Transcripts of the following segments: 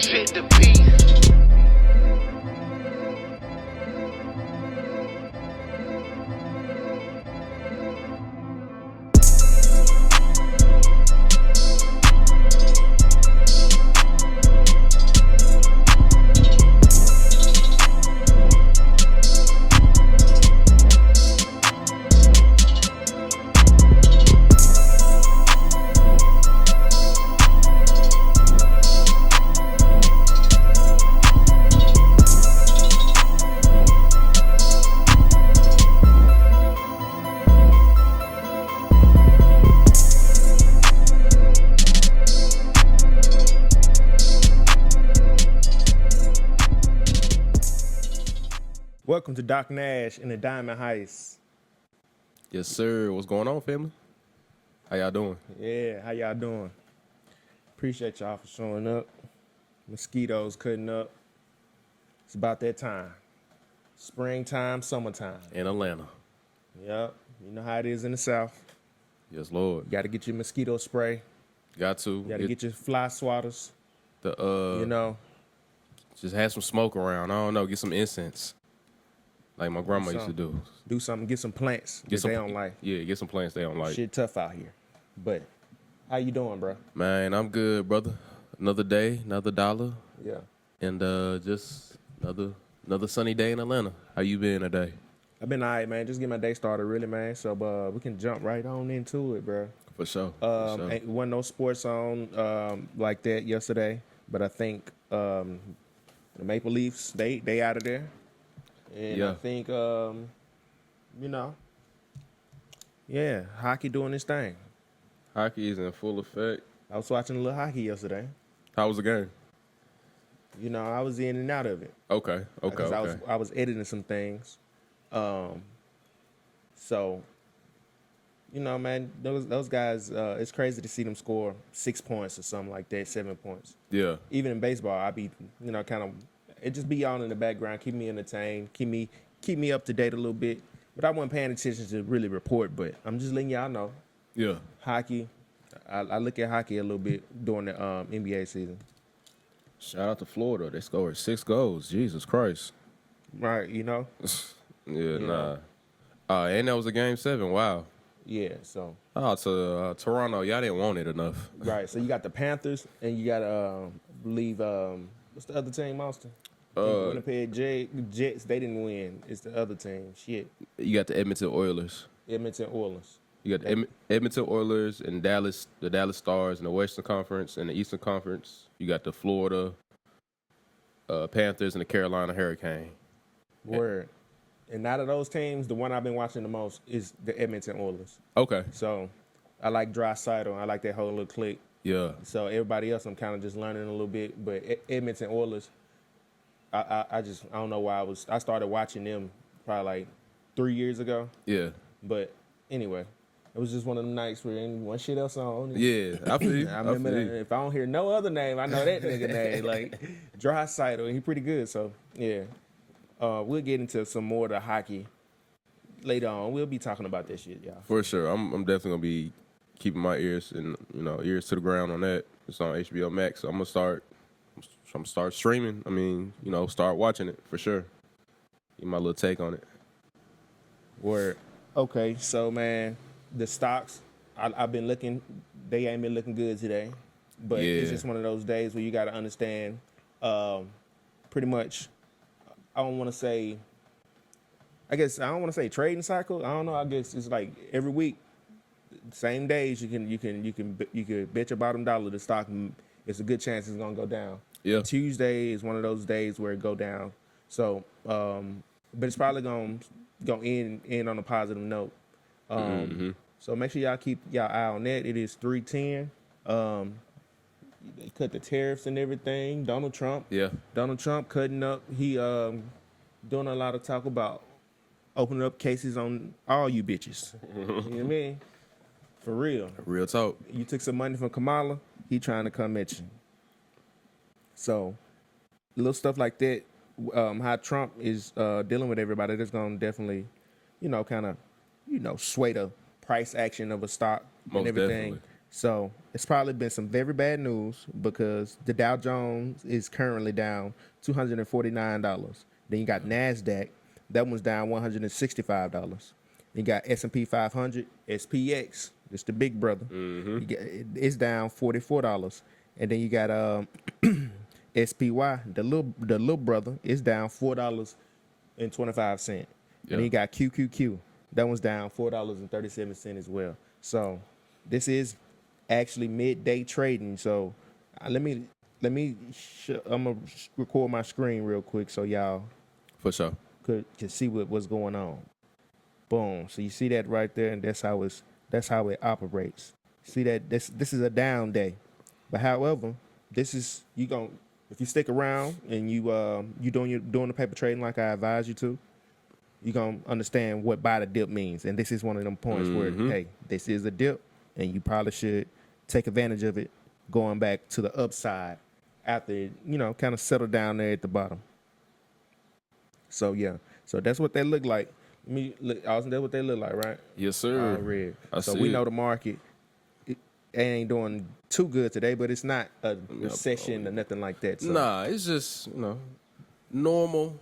Fit the beat. Welcome to Doc Nash and the Diamond Heist. Yes, sir. What's going on, family? How y'all doing? Yeah, how y'all doing? Appreciate y'all for showing up. Mosquitoes cutting up. It's about that time. Springtime, summertime. In Atlanta. Yep. You know how it is in the South. Yes, Lord. You got to get your mosquito spray. Got to. You got to get your fly swatters. The just have some smoke around. I don't know. Get some incense. Like my grandma used to do. Do something. Get some plants that they don't like. Yeah, get some plants they don't like. Shit tough out here. But how you doing, bro? Man, I'm good, brother. Another day, another dollar. Yeah. And just another sunny day in Atlanta. How you been today? I've been all right, man. Just get my day started, really, man. So we can jump right on into it, bro. For sure. Wasn't no sports on like that yesterday, but I think the Maple Leafs they out of there, and Yeah. I think hockey doing its thing. Hockey is in full effect. I was watching a little hockey yesterday. How was the game? You know, I was in and out of it. Okay. 'Cause I was editing some things, so. You know, man, those guys, it's crazy to see them score 6 points or something like that, 7 points. Yeah. Even in baseball, I be, it just be on in the background, keep me entertained, keep me up to date a little bit. But I wasn't paying attention to really report, but I'm just letting y'all know. Yeah. Hockey, I look at hockey a little bit during the NBA season. Shout out to Florida. They scored 6 goals. Jesus Christ. Right, you know? Yeah, know. And that was a game 7. Wow. Yeah, so. Oh, to Toronto, y'all didn't want it enough. Right, so you got the Panthers, and you got, believe, what's the other team, Austin? Winnipeg Jets, they didn't win. It's the other team. Shit. You got the Edmonton Oilers. Edmonton Oilers. You got the Edmonton Oilers and Dallas, the Dallas Stars in the Western Conference and the Eastern Conference. You got the Florida Panthers and the Carolina Hurricane. Word. And out of those teams, the one I've been watching the most is the Edmonton Oilers. Okay. So I like Draisaitl. I like that whole little clique. Yeah. So everybody else, I'm kind of just learning a little bit. But Edmonton Oilers, I don't know why I started watching them probably like 3 years ago. Yeah. But anyway, it was just one of the nights where ain't one shit else on. Yeah. I feel you. I remember that, if I don't hear no other name, I know that nigga name. Like Draisaitl, and he pretty good. So yeah. We'll get into some more of the hockey later on. We'll be talking about that shit, y'all. For sure. I'm definitely gonna be keeping my ears to the ground on that. It's on HBO Max. So I'm gonna start streaming. I mean, start watching it for sure. Get my little take on it. Word. Okay, so man, the stocks, I've been looking, they ain't been looking good today. But It's just one of those days where you gotta understand pretty much. I don't want to say trading cycle. I don't know. I guess it's like every week, same days you can bet your bottom dollar the stock. It's a good chance it's gonna go down. Yeah. Tuesday is one of those days where it go down. So, but it's probably gonna end on a positive note. So make sure y'all keep y'all eye on that. It is 310. They cut the tariffs and everything. Donald Trump cutting up. He doing a lot of talk about opening up cases on all you bitches. You know what I mean? For real. Real talk. You took some money from Kamala, he trying to come at you. So, little stuff like that, how Trump is dealing with everybody, that's going to definitely, kind of, sway the price action of a stock Most and everything. definitely. So it's probably been some very bad news because the Dow Jones is currently down $249. Then you got NASDAQ, that one's down $165. You got S&P 500, SPX, it's the big brother. It's down $44. And then you got SPY, the little brother, is down $4.25. And then you got QQQ, that one's down $4.37 as well. So this is actually midday trading. So I'm gonna record my screen real quick so y'all For sure. could see what's going on. Boom. So you see that right there, and that's how it operates. See that this is a down day, but however, this is if you stick around and you doing the paper trading like I advise you to, you're gonna understand what buy the dip means. And this is one of them points where hey, this is a dip, and you probably should take advantage of it going back to the upside after it, kind of settle down there at the bottom. So yeah, so that's what they look like. Austin, that's what they look like, right? Yes, sir. All red. I So see we it. know the market it ain't doing too good today, but it's not a recession or nothing like that. So. Nah, it's just normal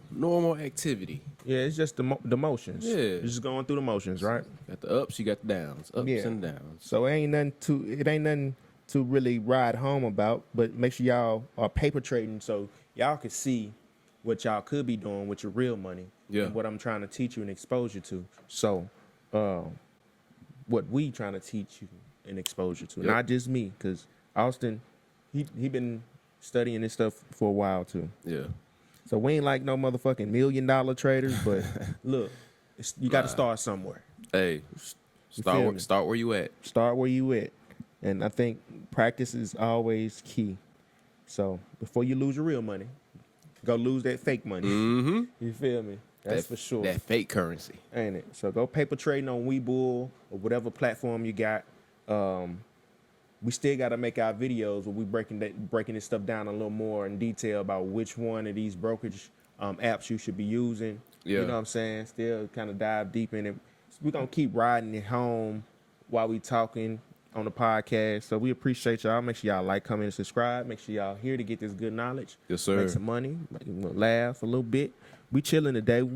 activity. Yeah, it's just the motions. Yeah. It's just going through the motions, right? Got the ups, you got the downs, ups and downs. So it ain't nothing to really ride home about, but make sure y'all are paper trading so y'all can see what y'all could be doing with your real money. Yeah. And what I'm trying to teach you and expose you to. So what we trying to teach you and expose you to. Yep. Not just me, because Austin, he been studying this stuff for a while too. Yeah. So we ain't like no motherfucking $1 million traders, but look, you got to start somewhere. Hey, feel me? start where you at. Start where you at. And I think practice is always key. So before you lose your real money, go lose that fake money. Mm-hmm. You feel me? That's for sure. That fake currency. Ain't it? So go paper trading on Webull or whatever platform you got. We still got to make our videos where we breaking this stuff down a little more in detail about which one of these brokerage apps you should be using. Yeah. You know what I'm saying? Still kind of dive deep in it. We're going to keep riding it home while we talking on the podcast. So we appreciate y'all. Make sure y'all like, comment, and subscribe. Make sure y'all here to get this good knowledge. Yes, sir. Make some money. Laugh a little bit. We chilling today.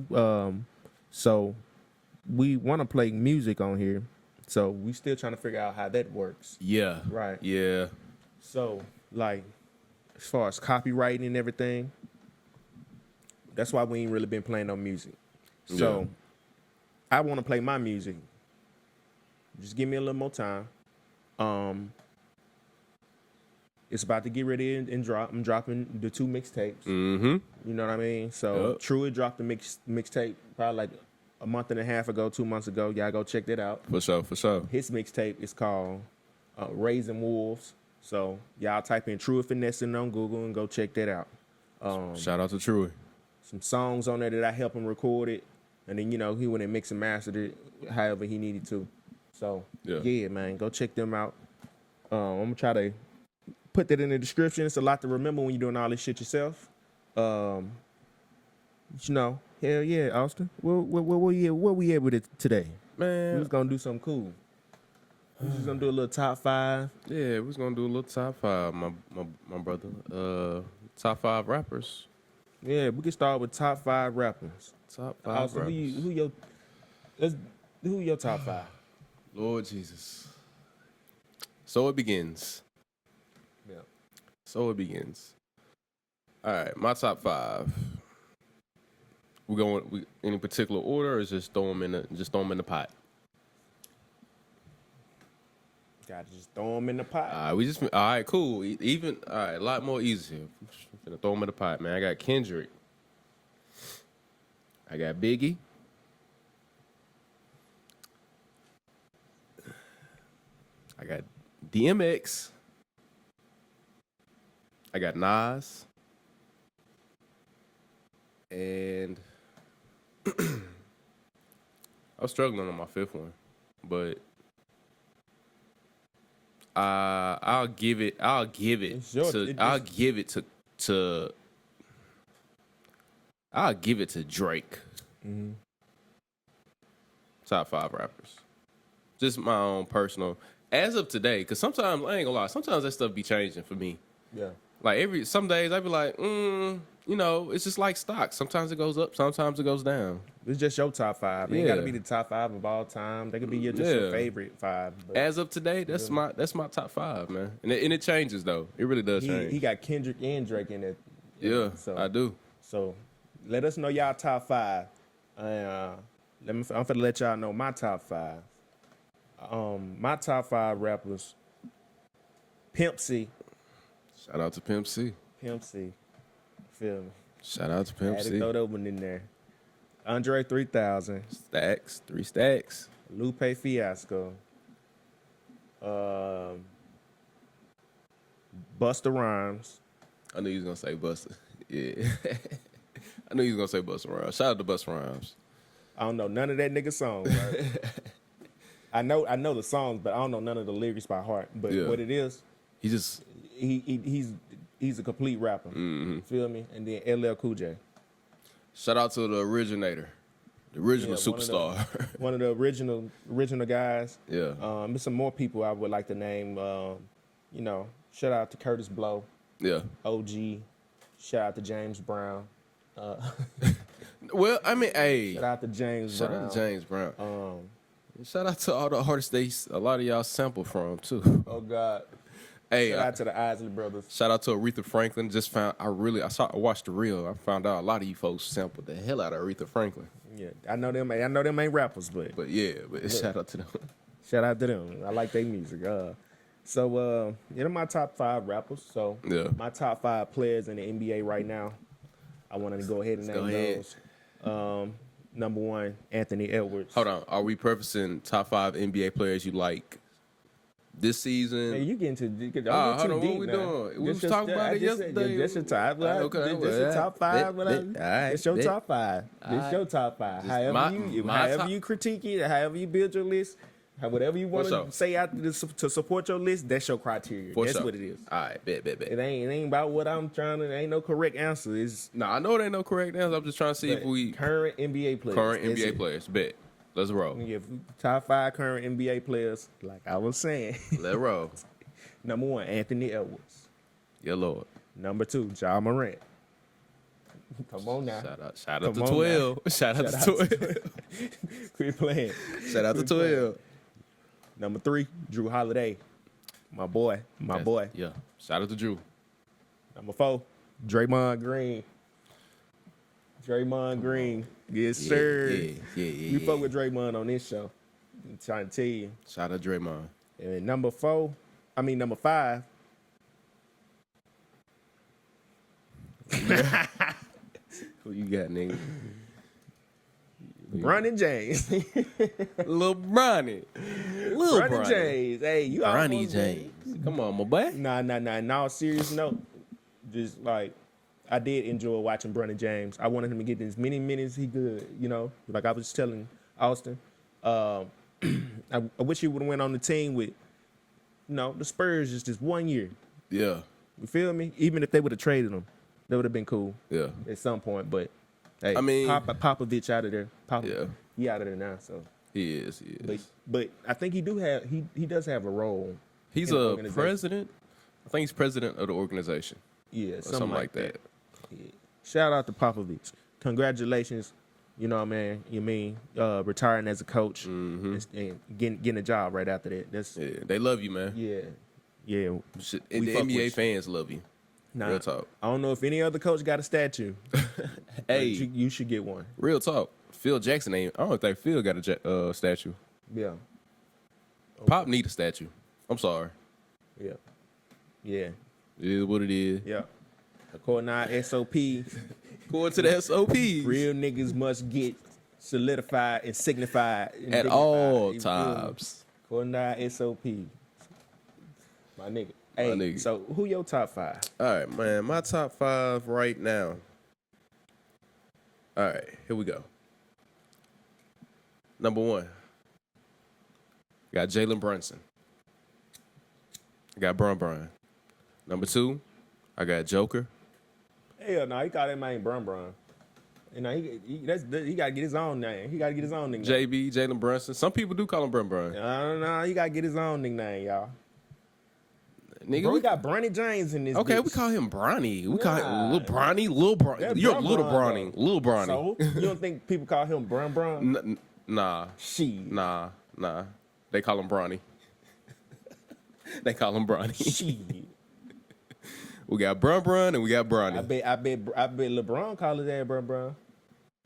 So we want to play music on here. So we still trying to figure out how that works. Yeah. Right. Yeah. So, like, as far as copywriting and everything, that's why we ain't really been playing no music. So, I want to play my music. Just give me a little more time. It's about to get ready and drop. I'm dropping the 2 mixtapes. Mm-hmm. You know what I mean? So, Truett dropped the mixtape probably like a month and a half ago, 2 months ago. Y'all go check that out. For sure. His mixtape is called Raising Wolves. So y'all type in Truett Finessing on Google and go check that out. Shout out to Truett. Some songs on there that I helped him record it. And then, he went and mixed and mastered it however he needed to. So, yeah man, go check them out. I'm going to try to put that in the description. It's a lot to remember when you're doing all this shit yourself. Hell yeah, Austin. Where we at with it today? Man. We was going to do something cool. We was going to do a little top 5. Yeah, we was gonna do a little top 5, my brother. Top 5 rappers. Yeah, we can start with top 5 rappers. Top 5 Austin, rappers. who your top 5? Lord Jesus. So it begins. Yeah. So it begins. All right, my top 5. We going any particular order, or is just throw them in the pot? Gotta just throw them in the pot. All right, cool. Even all right, a lot more easier. I'm finna throw them in the pot, man. I got Kendrick. I got Biggie. I got DMX. I got Nas. And I was struggling on my 5th one, but I'll give it to Drake. Mm-hmm. Top 5 rappers. Just my own personal. as of today, because sometimes I ain't gonna lie, sometimes that stuff be changing for me. Yeah. Like some days I be like, it's just like stocks. Sometimes it goes up, sometimes it goes down. It's just your top 5. It ain't gotta be the top 5 of all time. They could be your favorite 5. But as of today, that's my top 5, man. And it changes though. It really does change. He got Kendrick and Drake in it. Yeah, so I do. So let us know y'all top 5. I'm finna let y'all know my top 5. My top 5 rappers: Pimp C. Shout out to Pimp C. Pimp C. Feel me? Shout out to Pimp C. Had to throw that one in there. Andre 3000. Stacks. 3 stacks. Lupe Fiasco. Busta Rhymes. I knew you was gonna say Busta. Yeah. I knew you was gonna say Busta Rhymes. Shout out to Busta Rhymes. I don't know none of that nigga songs, right? I know the songs, but I don't know none of the lyrics by heart. But what it is, he's a complete rapper. Mm-hmm. Feel me? And then LL Cool J. Shout out to the originator, the original superstar. One of the original guys. Yeah. There's some more people I would like to name. Shout out to Curtis Blow. Yeah. OG. Shout out to James Brown. Well, I mean, hey. Shout out to James Brown. Shout out to James Brown. Shout out to all the artists a lot of y'all sample from too. Oh God. Hey, shout out to the Isley Brothers. Shout out to Aretha Franklin. I watched the reel. I found out a lot of you folks sampled the hell out of Aretha Franklin. Yeah, I know them ain't rappers, but shout out to them. Shout out to them. I like their music. They're my top 5 rappers. So my top 5 players in the NBA right now. I wanted to go ahead and name those. Number 1, Anthony Edwards. Hold on. Are we prefacing top 5 NBA players you like this season? Hey, you getting too deep. Hold on, what we doing? We was talking about it yesterday. That's your top. Okay, this your top 5. It's your top 5. This your top 5. However you critique it, however you build your list, whatever you want to say out to support your list, that's your criteria. That's what it is. All right, bet. It ain't about what I'm trying to. There ain't no correct answer. I know there ain't no correct answer. I'm just trying to see if we current NBA players. NBA players. Bet. Let's roll. Yeah, top 5 current NBA players, like I was saying. Let's roll. Number 1, Anthony Edwards. Yeah, Lord. Number 2, Ja Morant. Come on now. Shout out to 12. Shout out to 12. Quit playing. Shout out to 12. Number 3, Drew Holiday. My boy. Yeah. Shout out to Drew. Number 4, Draymond Green. Yes, sir. Yeah. We fuck with Draymond on this show. I'm trying to tell you. Shout out Draymond. And number 5. Who you got, nigga? Bronny James. Lil Bronny. Bronny James. Hey, you Bronny James. Come on, my boy. Nah. In all serious note, just like I did enjoy watching Bronny James. I wanted him to get as many minutes he could, Like I was telling Austin. I wish he would have went on the team with, the Spurs just this 1 year. Yeah. You feel me? Even if they would have traded him, that would have been cool. Yeah. At some point, but hey, I mean, Popovich out of there. He out of there now. So he is. But I think he does have a role. He's a president. I think he's president of the organization. Yeah, something like that. Yeah. Shout out to Popovich. Congratulations. You know what I mean? Retiring as a coach and getting a job right after that. They love you, man. Yeah. And the NBA fans love you. Nah, real talk. I don't know if any other coach got a statue. Hey, you should get one. Real talk. Phil Jackson ain't. I don't think Phil got a statue. Yeah. Okay. Pop need a statue. I'm sorry. Yeah. It is what it is. Yeah. According to our SOP. According to the SOP. Real niggas must get solidified and signified. And at all times. According to our SOP. My nigga. Hey, so who your top 5? All right, man. My top 5 right now. All right, here we go. Number 1. Got Jalen Brunson. I got Brun. Number 2, I got Joker. Hell no, he called that man Brun. You know, he got to get his own name. He got to get his own nickname. JB, Jalen Brunson. Some people do call him Brun Brun. No, he got to get his own nickname, y'all. Nigga, Bro, we got Bronny James in this. Okay, bitch. we call him Bronny. We call him Lil Bronny. Lil Bronny. You're Little Bronny. Lil Bronny. So you don't think people call him Brun? Nah. Nah. They call him Bronny. They call him Bronny. Shit. We got Brun and we got Bronny. I bet LeBron call his ass Brun.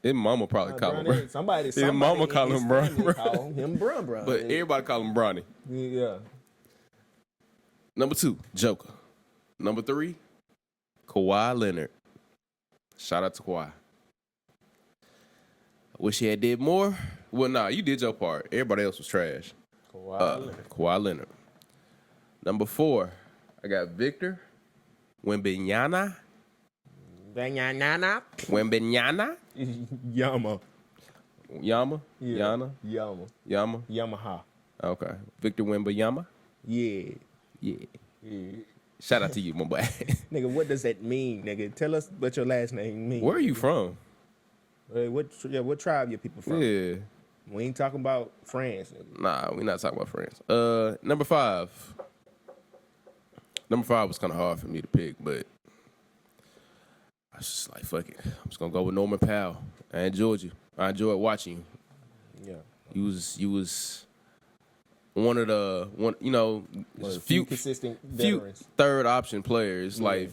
His mama probably call him Brun. Somebody mama call him Brun. Call him Brun. But everybody call him Bronny. Yeah. Number 2, Joker. Number 3, Kawhi Leonard. Shout out to Kawhi. I wish he had did more. Well, nah, you did your part. Everybody else was trash. Kawhi Leonard. Number 4, I got Victor Wembanyama. Wembanyama. Yama. Yeah. Yana? Yama? Yamaha. Okay. Victor Wembanyama? Yeah. Shout out to you, my boy. Nigga, what does that mean, nigga? Tell us what your last name means. Where are you from? What tribe your people from? Yeah. We ain't talking about France. Nigga. Nah, we're not talking about France. Number 5. Number 5 was kind of hard for me to pick, but I was just like, fuck it. I'm just going to go with Norman Powell. I enjoyed you. I enjoyed watching you. Yeah. You was one of the few consistent veterans. Third option players. Yeah. Like,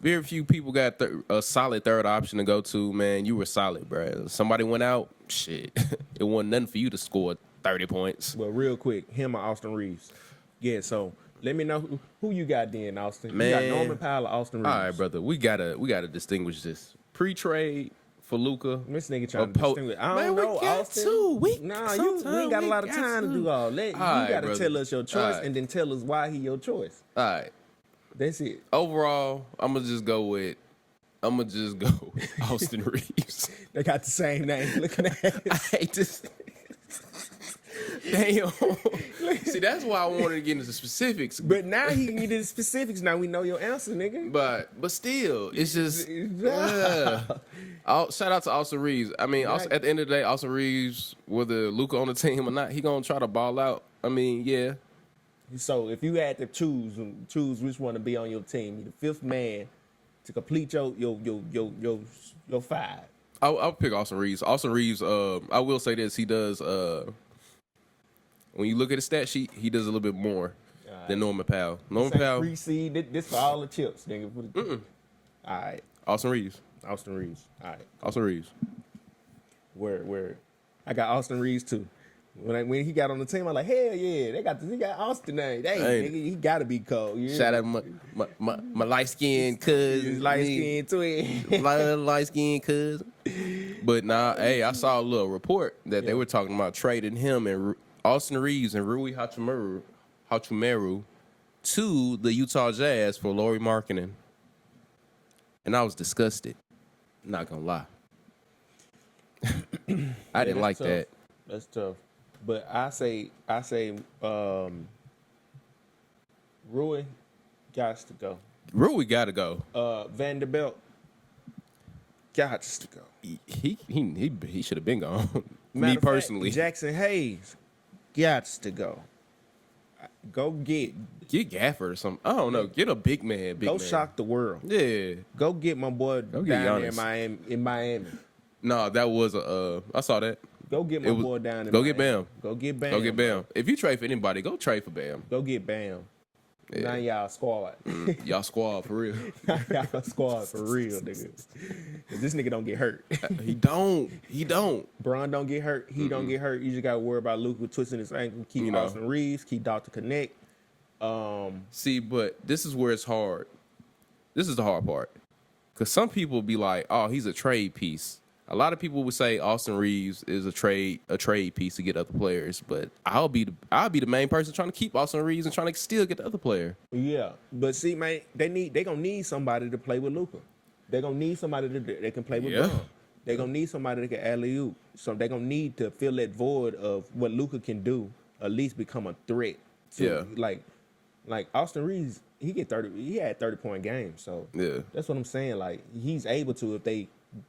very few people got a solid third option to go to. Man, you were solid, bro. Somebody went out, shit. It wasn't nothing for you to score 30 points. Well, real quick, him or Austin Reeves? Yeah, so let me know who you got then, Austin. Man, you got Norman Powell or Austin Reeves? All right, brother. We gotta distinguish this. Pre-trade for Luka. This nigga trying to distinguish. I don't know, Austin. We ain't got a lot of time to do all that. You gotta tell us your choice and then tell us why he your choice. All right. That's it. Overall, I'm gonna just go with Austin Reeves. They got the same name. Looking at it. I hate this. Damn. See, that's why I wanted to get into the specifics. But now he can get into the specifics. Now we know your answer, nigga. But still, it's just shout out to Austin Reeves. I mean, right. At the end of the day, Austin Reeves, whether Luka on the team or not, he gonna try to ball out. I mean, yeah. So if you had to choose which one to be on your team, you're the fifth man to complete your 5. I'll pick Austin Reeves. Austin Reeves, I will say this, he does when you look at the stat sheet, he does a little bit more than Norman Powell. Norman Powell. Pre-seed, this for all the chips, nigga. All right. Austin Reeves. All right. Austin Reeves. Where? I got Austin Reeves too. When he got on the team, I'm like, hell yeah, he got Austin name. Hey, nigga, he gotta be cold. Yeah. Shout out my light skinned cuz. Light skinned twin. Light skinned cuz. But nah, hey, I saw a little report that they were talking about trading him and Austin Reeves and Rui Hachimura to the Utah Jazz for Lauri Markkanen. And I was disgusted. Not gonna lie. I didn't like tough. that. That's tough. But I say Rui got to go. Rui got to go. Vanderbilt got to go. He should have been gone. Me personally. Jackson Hayes got to go. Go get Gafford or something. I don't know. Get a big man. Go shock the world. Yeah. Go get my boy down there in Miami. No, that was I saw that. Go get my boy down in Go Miami. get Bam. Go get Bam. Go get Bam. If you trade for anybody, go trade for Bam. Go get Bam. Yeah. Now y'all squad. Y'all squad for real. Y'all squad for real, nigga. This nigga don't get hurt. He don't. Bron don't get hurt. He don't get hurt. You just got to worry about Luka twisting his ankle. Keep Austin Reeves. Keep Dr. Connect. See, but this is where it's hard. This is the hard part. Because some people be like, oh, he's a trade piece. A lot of people would say Austin Reeves is a trade piece to get other players, but I'll be the main person trying to keep Austin Reeves and trying to still get the other player. Yeah, but see, man, they gonna need somebody to play with Luka. They gonna need somebody that can play with Bron. They gonna need somebody that can alley-oop. So they gonna need to fill that void of what Luka can do. At least become a threat. Like Austin Reeves, he had 30-point games. So that's what I'm saying. Like he's able to if they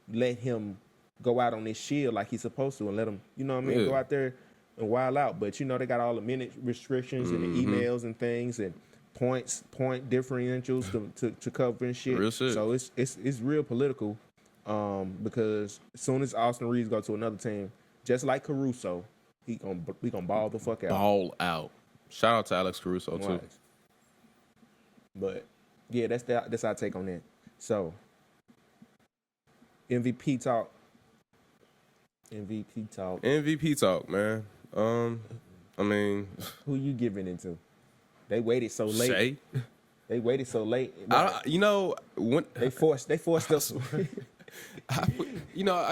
let him go out on this shield like he's supposed to and let him, you know what I mean, go out there and wild out. But you know they got all the minute restrictions and the emails and things and point differentials to cover and shit. Real shit. So it's real political, because as soon as Austin Reeves go to another team, just like Caruso, we gonna ball the fuck out. Ball out. Shout out to Alex Caruso too. But yeah, that's our take on that. So MVP talk, man. I mean, who you giving it to? They waited so late. Shea. They waited so late. When they forced us. I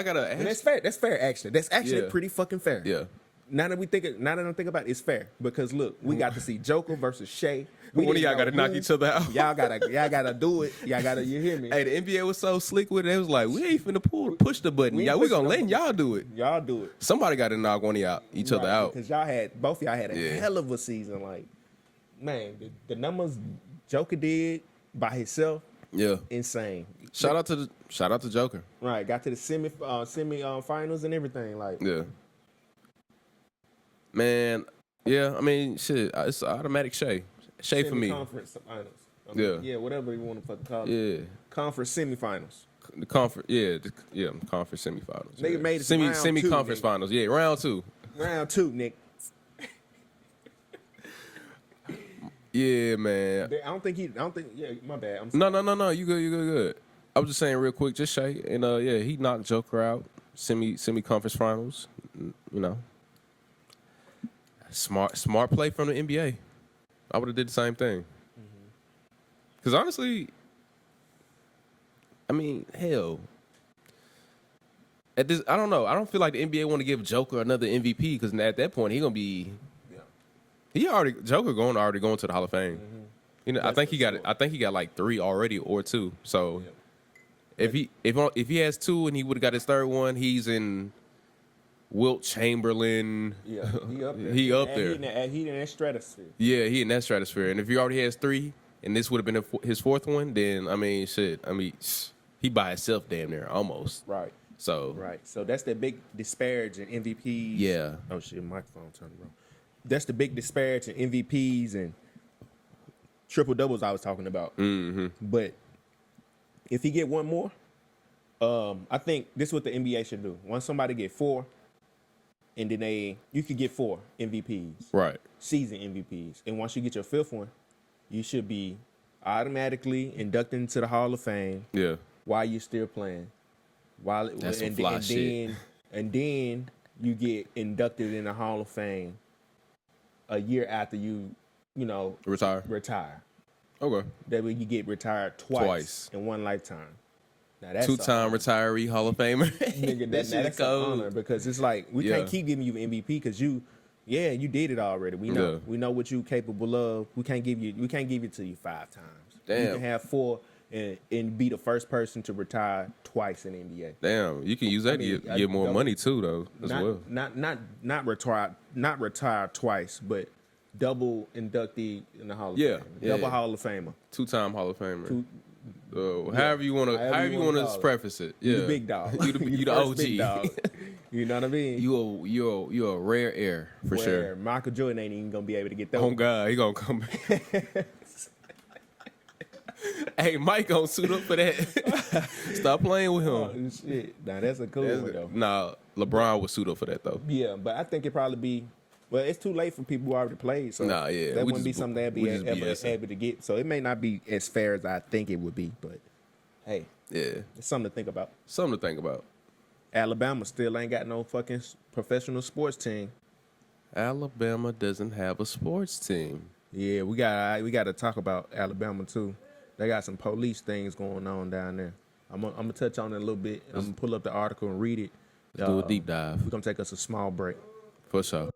gotta ask. And that's fair. That's fair. Actually, that's actually Yeah. pretty fucking fair. Yeah. Now that I'm thinking about it, it's fair because look, we got to see Joker versus Shea. One of y'all gotta knock each other out. Y'all gotta do it. You hear me? Hey, the NBA was so slick with it. It was like, we ain't finna push the button. We gonna let y'all do it. Y'all do it. Somebody got to knock one of each other out. Because both of y'all had a hell of a season. Like, man, the numbers Joker did by himself, insane. Shout out to Joker. Right, got to the semi finals and everything. Like, yeah. Man, yeah. I mean, shit. It's automatic Shea for me. Conference finals. Yeah, whatever you want to fucking call it. Yeah. Conference semifinals. The conference, conference semifinals. Nigga made it to semi round conference two, finals. Yeah, round 2. Round 2, Nick. Yeah, man. I don't think. Yeah, my bad. I'm sorry. No. You good. I was just saying real quick, just Shea, and he knocked Joker out semi conference finals. You know, smart play from the NBA. I would have did the same thing. Because honestly, I mean, hell. At this, I don't know. I don't feel like the NBA want to give Joker another MVP because at that point he gonna be. Joker already going to the Hall of Fame. You know, I think he got like 3 already or 2. So if he has 2 and he would have got his third one, he's in Wilt Chamberlain. Yeah, he up there. He up there. He in that stratosphere. Yeah, he in that stratosphere. And if he already has 3, and this would have been his 4th one, then I mean, shit. I mean, he by himself damn near almost. Right. So that's the big disparage in MVPs. Yeah. Oh shit, microphone turned around. That's the big disparage in MVPs and triple doubles I was talking about. Mm-hmm. But if he get one more, I think this is what the NBA should do. Once somebody get 4, and then you could get 4 MVPs, right? Season MVPs, and once you get your 5th one, you should be automatically inducted into the Hall of Fame. Yeah. While you're still playing, That's some fly shit. Then you get inducted in the Hall of Fame a year after you retire. Okay. That way you get retired twice in one lifetime. Now that's 2-time retiree Hall of Famer. Nigga, that's an honor because it's like we can't keep giving you MVP because you did it already. We know what you capable of. We can't give it to you 5 times. Damn. You can have 4 and be the first person to retire twice in the NBA. Damn, you can use that to get more money too, though. Well, not retire twice, but double inductee in the Hall of Fame. Double Hall of Famer. 2-time Hall of Famer. However you want to preface it. Yeah. You the big dog. You the OG. Big dog. You know what I mean? You a rare air for sure. Michael Jordan ain't even gonna be able to get that. Oh God, he gonna come back. Hey, Mike gonna suit up for that. Stop playing with him. Oh, shit. Nah, that's a cool one, though. Nah, LeBron would suit up for that, though. Yeah, but I think it'd probably be... Well, it's too late for people who already played, so that wouldn't be something they'd be able to get. So it may not be as fair as I think it would be, but hey. Yeah. It's something to think about. Alabama still ain't got no fucking professional sports team. Alabama doesn't have a sports team. Yeah, we got to talk about Alabama, too. They got some police things going on down there. I'm gonna touch on it a little bit. I'm gonna pull up the article and read it. Let's do a deep dive. We're gonna take us a small break. For sure.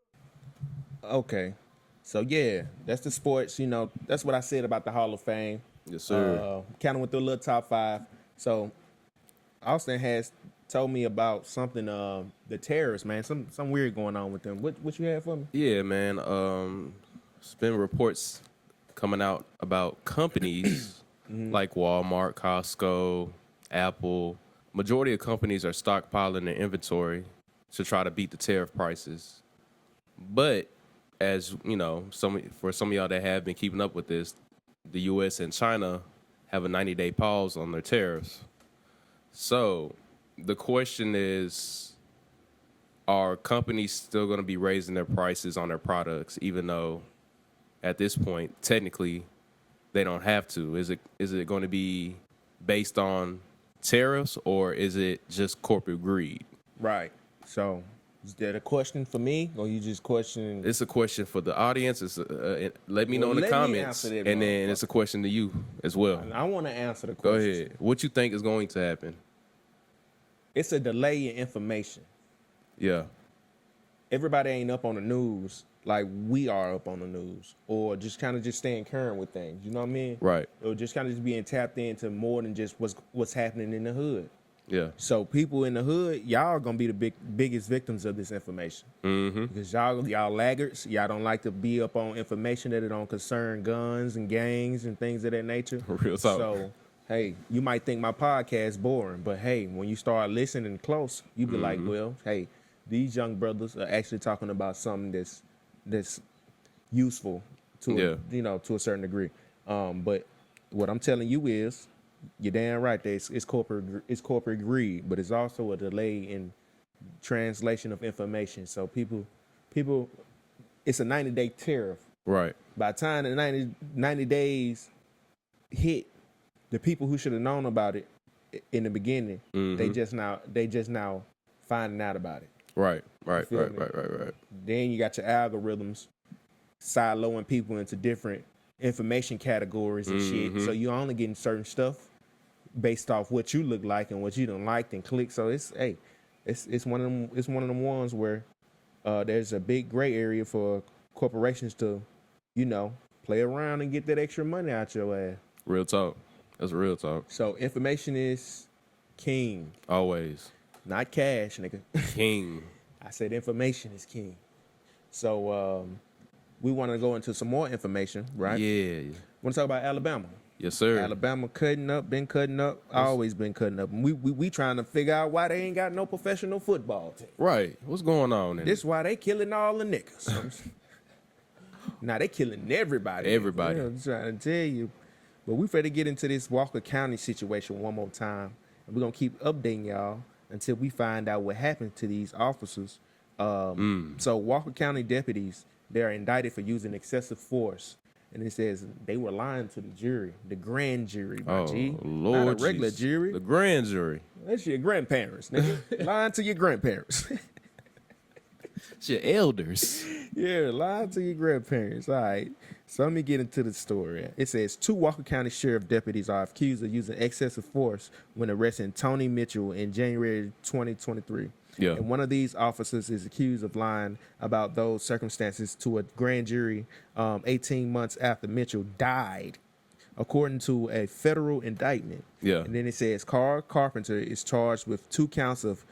Okay. So yeah, that's the sports. That's what I said about the Hall of Fame. Yes, sir. Kind of went through a little top 5. So Austin has told me about something. The terrorists, man. Some weird going on with them. What you have for me? Yeah, man. It's been reports coming out about companies like Walmart, Costco, Apple, majority of companies are stockpiling their inventory to try to beat the tariff prices. But as you know, for some of y'all that have been keeping up with this, the U.S. and China have a 90-day pause on their tariffs. So the question is, are companies still going to be raising their prices on their products, even though at this point, technically, they don't have to? Is it going to be based on tariffs, or is it just corporate greed? Right. So, is that a question for me, or you just questioning? It's a question for the audience. Let me know in the comments, and then it's a question to you as well. I want to answer the question. Go ahead. What you think is going to happen? It's a delay in information. Yeah. Everybody ain't up on the news like we are up on the news, or just kind of just staying current with things. You know what I mean? Right. Or just kind of just being tapped into more than just what's happening in the hood. Yeah. So people in the hood, y'all are gonna be the biggest victims of this information. Mm-hmm. Because y'all laggards, y'all don't like to be up on information that it don't concern guns and gangs and things of that nature. Real talk. So hey, you might think my podcast boring, but hey, when you start listening close, you be like, well, hey, these young brothers are actually talking about something that's useful to to a certain degree. But what I'm telling you is, you're damn right. It's corporate greed, but it's also a delay in translation of information. So people, it's a 90-day tariff. Right. By the time the 90 days hit, the people who should have known about it in the beginning, they just now finding out about it. Right. Then you got your algorithms siloing people into different information categories and shit. So you're only getting certain stuff based off what you look like and what you don't like and click. So it's one of them ones where there's a big gray area for corporations to, play around and get that extra money out your ass. Real talk. That's real talk. So information is king. Always. Not cash, nigga. King. I said information is king. So we want to go into some more information, right? Yeah. Want to talk about Alabama? Yes, sir. Alabama been cutting up, always been cutting up. And we trying to figure out why they ain't got no professional football team. Right. What's going on? This is why they killing all the niggas. Now they killing everybody. Everybody. I'm trying to tell you. But we finna get into this Walker County situation one more time. And we're going to keep updating y'all until we find out what happened to these officers. So Walker County deputies, they're indicted for using excessive force. And it says they were lying to the jury, the grand jury, my G. Lord, not a regular jury. The grand jury. That's your grandparents, nigga. Lying to your grandparents. It's your elders. Yeah, lying to your grandparents. All right. So let me get into the story. It says 2 Walker County Sheriff deputies are accused of using excessive force when arresting Tony Mitchell in January 2023. Yeah. And one of these officers is accused of lying about those circumstances to a grand jury 18 months after Mitchell died, according to a federal indictment. Yeah. And then it says Carl Carpenter is charged with 2 counts of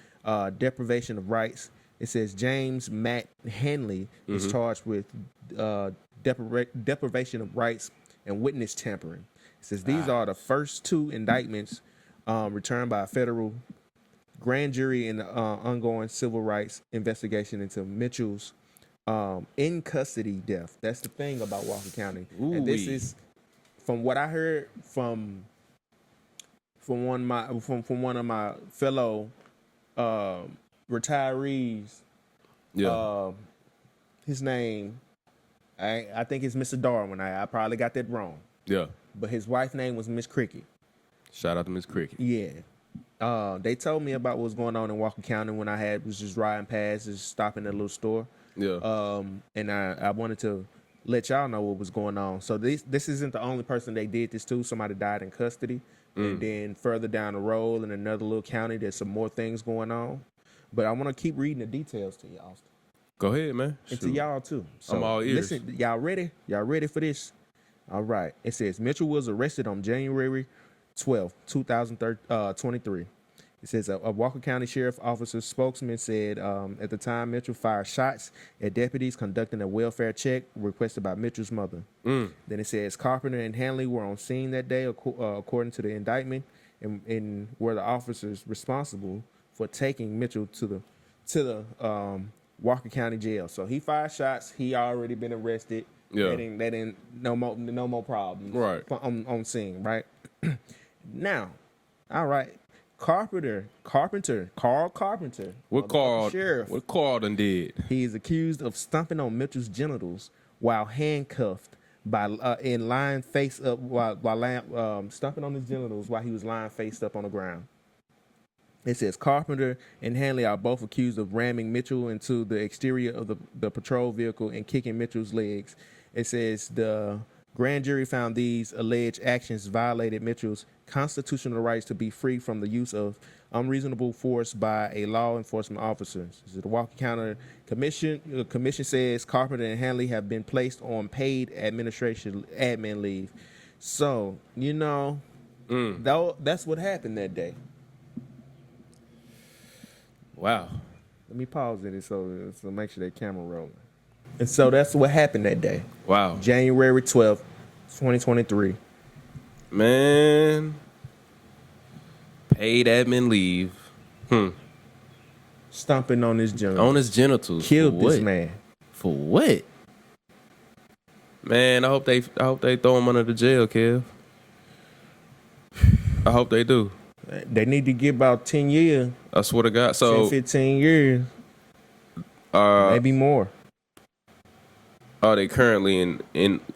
deprivation of rights. It says James Matt Hanley is charged with deprivation of rights and witness tampering. It says these are the first 2 indictments returned by a federal grand jury in the ongoing civil rights investigation into Mitchell's in custody death. That's the thing about Walker County. Ooh-wee. And this is from what I heard from one of my fellow retirees. Yeah. His name, I think it's Mr. Darwin. I probably got that wrong. Yeah. But his wife's name was Miss Cricket. Shout out to Miss Cricket. Yeah. They told me about what was going on in Walker County when I was just riding past, just stopping at a little store. Yeah. And I wanted to let y'all know what was going on. So this isn't the only person they did this to. Somebody died in custody. And then further down the road in another little county, there's some more things going on. But I want to keep reading the details to y'all. Go ahead, man. And to y'all, too. So I'm all ears. Listen, y'all ready? Y'all ready for this? All right. It says Mitchell was arrested on January 12th, 2023. It says a Walker County Sheriff Officer spokesman said at the time Mitchell fired shots at deputies conducting a welfare check requested by Mitchell's mother. Then it says Carpenter and Hanley were on scene that day, according to the indictment. and were the officers responsible for taking Mitchell to the Walker County Jail. So he fired shots. He already been arrested. Yeah. They didn't no more problems. Right. On scene, right? Now, all right. Carl Carpenter. What Carl? Sheriff. What Carl done did? He is accused of stomping on Mitchell's genitals while handcuffed in lying face up while stomping on his genitals while he was lying face up on the ground. It says Carpenter and Hanley are both accused of ramming Mitchell into the exterior of the patrol vehicle and kicking Mitchell's legs. It says the grand jury found these alleged actions violated Mitchell's constitutional rights to be free from the use of unreasonable force by a law enforcement officer. The Walker County Commission says Carpenter and Hanley have been placed on paid admin leave. So, that's what happened that day. Wow. Let me pause it so make sure that camera rolling. And so that's what happened that day. Wow. January 12th, 2023. Man. Paid admin leave. Stomping on his genitals. On his genitals. Killed this man. For what? Man, I hope they throw him under the jail, Kev. I hope they do. They need to get about 10 years. I swear to God. So 10, 15 years. Maybe more. Are they currently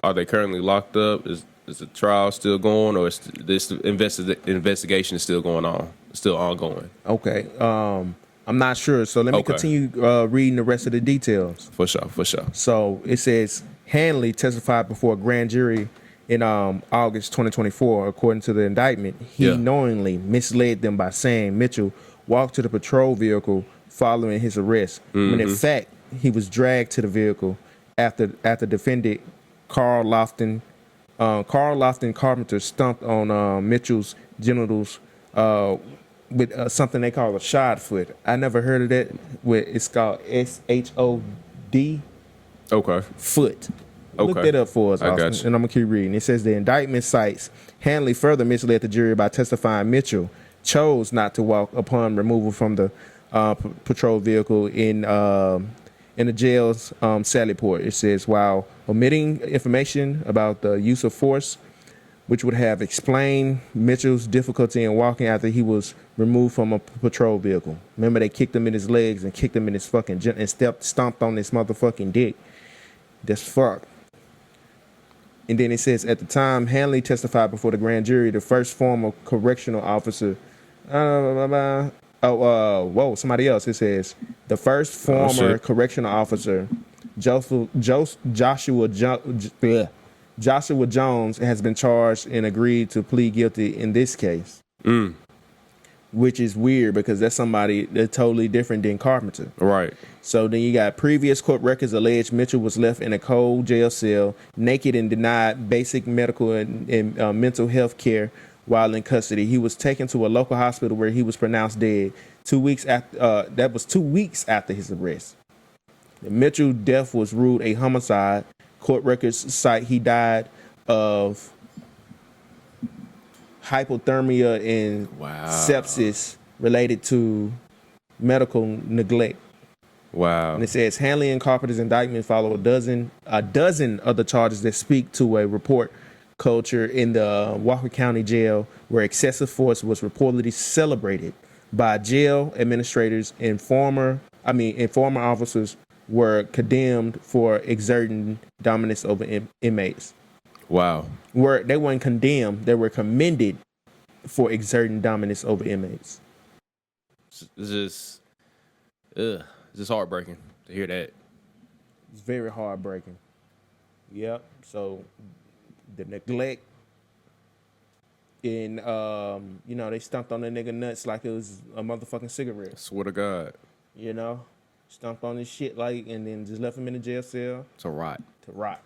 are they currently locked up? Is the trial still going, or is this investigation is still going on? Still ongoing? Okay. I'm not sure. So let me continue reading the rest of the details. For sure. So it says Hanley testified before a grand jury in August 2024. According to the indictment, he knowingly misled them by saying Mitchell walked to the patrol vehicle following his arrest, when in fact he was dragged to the vehicle after defendant Carl Lofton Carpenter stomped on Mitchell's genitals with something they call a shod foot. I never heard of that. It's called SHOD. Okay. Foot. Okay. Look that up for us, Austin, got you. and I'm going to keep reading. It says the indictment cites Hanley further misled the jury by testifying Mitchell chose not to walk upon removal from the patrol vehicle in the jail's sally port. It says while omitting information about the use of force, which would have explained Mitchell's difficulty in walking after he was removed from a patrol vehicle. Remember, they kicked him in his legs and kicked him in his fucking and stomped on his motherfucking dick. That's fucked. And then it says, at the time Hanley testified before the grand jury, the first former correctional officer, somebody else. It says, the first former correctional officer, Joshua Jones, has been charged and agreed to plead guilty in this case. Which is weird because that's somebody that's totally different than Carpenter. Right. So then you got previous court records allege Mitchell was left in a cold jail cell, naked, and denied basic medical and mental health care while in custody. He was taken to a local hospital where he was pronounced dead 2 weeks after. That was 2 weeks after his arrest. Mitchell's death was ruled a homicide. Court records cite he died of hypothermia and sepsis related to medical neglect. Wow. And it says Hanley and Carpenter's indictment follow a dozen other charges that speak to a report culture in the Walker County Jail where excessive force was reportedly celebrated by jail administrators and former officers were condemned for exerting dominance over inmates. Wow. They weren't condemned, they were commended for exerting dominance over inmates. It's just heartbreaking to hear that. It's very heartbreaking. Yep. So the neglect and they stumped on the nigga nuts like it was a motherfucking cigarette. I swear to God. Stumped on his shit and then just left him in the jail cell. To rot. Like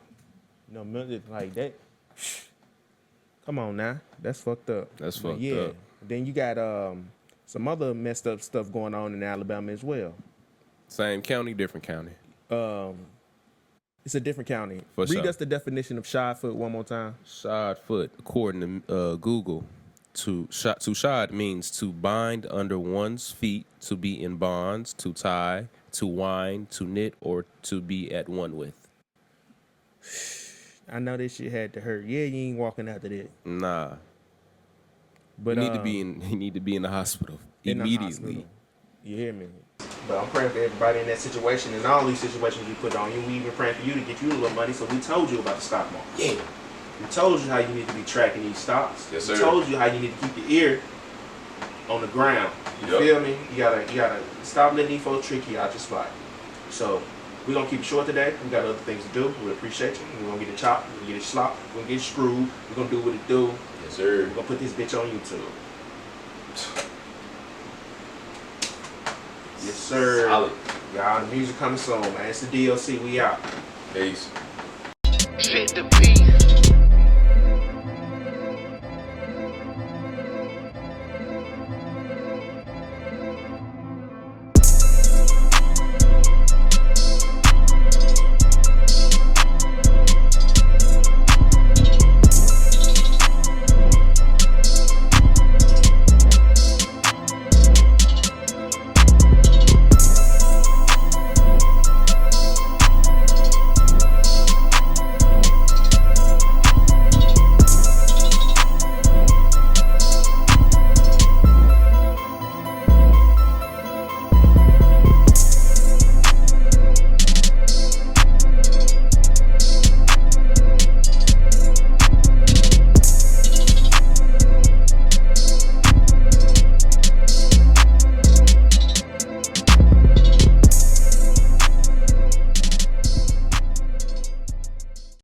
that. Come on now. That's fucked up. That's fucked up. up. Then you got some other messed up stuff going on in Alabama as well. Same county, different county. It's a different county. Read us the definition of shod foot one more time. Shod foot, according to Google, shad means to bind under one's feet, to be in bonds, to tie, to wind, to knit, or to be at one with. I know this shit had to hurt. Yeah, you ain't walking after that. Nah. But you need to be in the hospital immediately. You hear me? But I'm praying for everybody in that situation and all these situations you put on you. We even praying for you to get you a little money, so we told you about the stock market. Yeah. We told you how you need to be tracking these stocks. Yes, sir. We told you how you need to keep your ear on the ground. You feel me? You gotta stop letting these folks trick you out your spot. So we're gonna keep it short today. We got other things to do. We appreciate you. We're gonna get it chopped, we're gonna get it slopped, we're gonna get it screwed, we're gonna do what it do. Yes, sir. We're gonna put this bitch on YouTube. Yes, sir. Solid. Y'all, the music coming soon, man. It's the DLC. We out. Peace. Fit the beat.